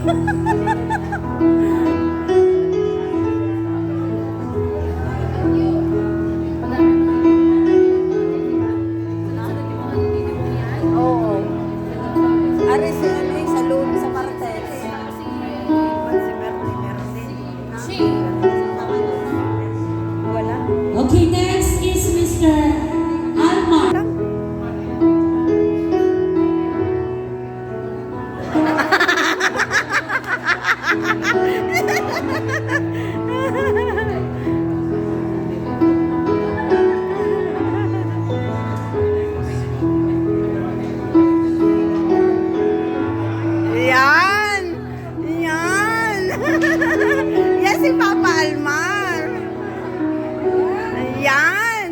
Oo. Ari si ano yung salon sa Martes. Si Bernie meron din. Wala. Okay, next is Mr. Almar. Yan! Yan! Yan si Papa Almar. Yan!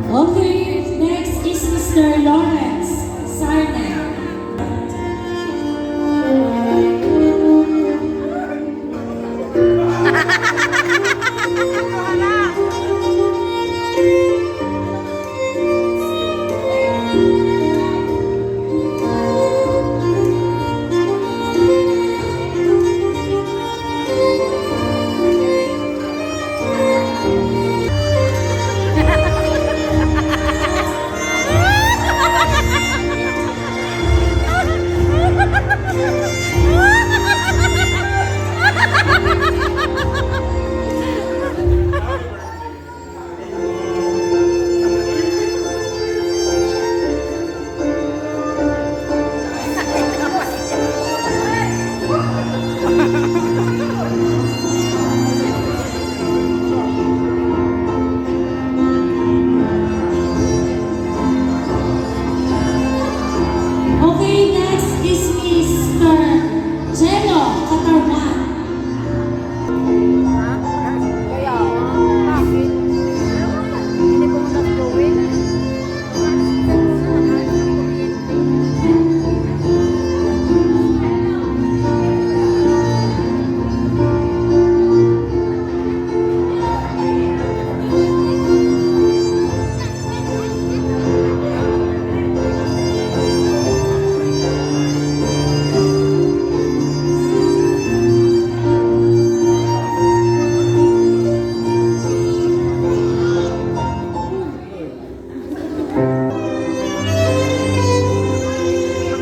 Okay, next is Mr. Lawrence Sarney. Okay, next is Mr. Jello Katarman. Kaya, bakit? Hindi ko muna gawin.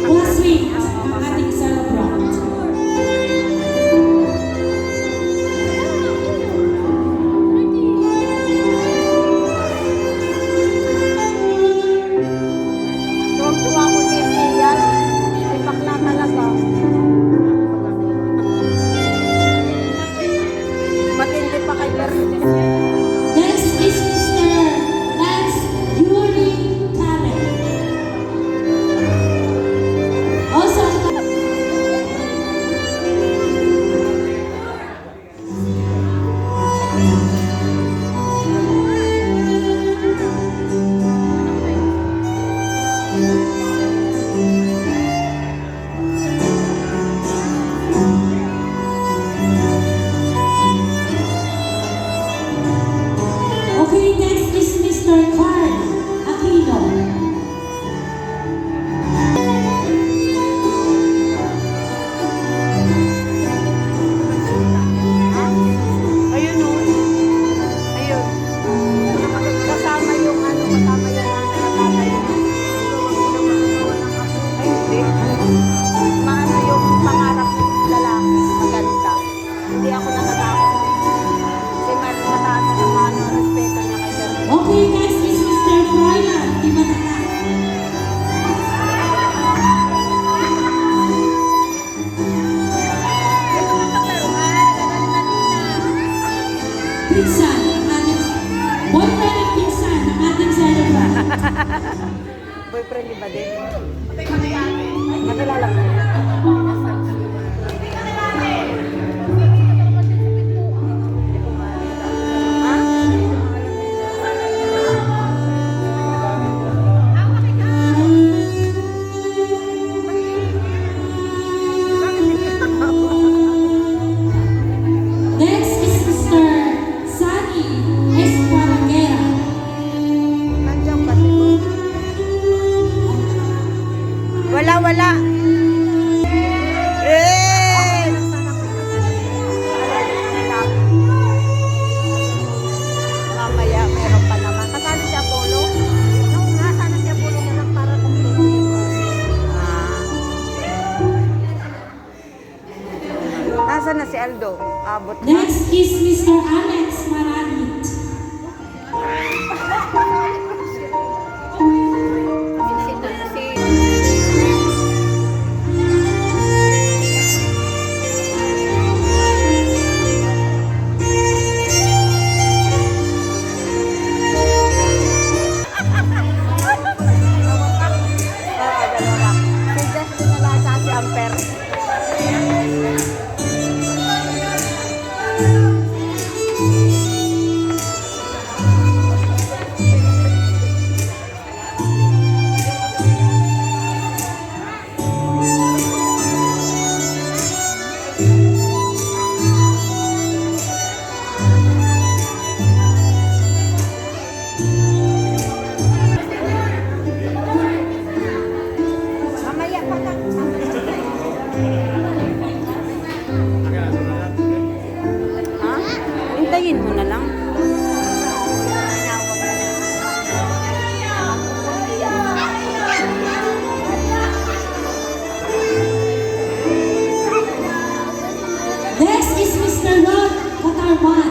Classmate ng ating celebrant. Tuwang-tuwa ko kay Ian. May bakla talaga. Matindi pa kay Bernie. Next is Mr. Lance Yuri Karen. Also, okay, next is Mr. Carl Aquino. Ayun o. Ayun. Kasama yung ano, kasama yung nanay. Ay, hindi. Maano yung pangarap ng lalaki, maganda. Hindi ako natatakot. Kasi meron mataas na naman ang respeto niya kay Bernie. Okay, next is Mr. Brian Timatata. Pinsan ng ating boyfriend at pinsan ng ating celebrant. Boyfriend ni ba din? Nakilala ko. Next is Mr. Sunny Esparraguera. Nandiyan ba? Wala, wala. Aldo, abot na. Next is Mr. Alex Maranit. Dalawa. Si Justin na lang sa si Amper. Mamaya pa ka. Ha? Hintayin mo na lang. Next is Mr. Rod Katarman.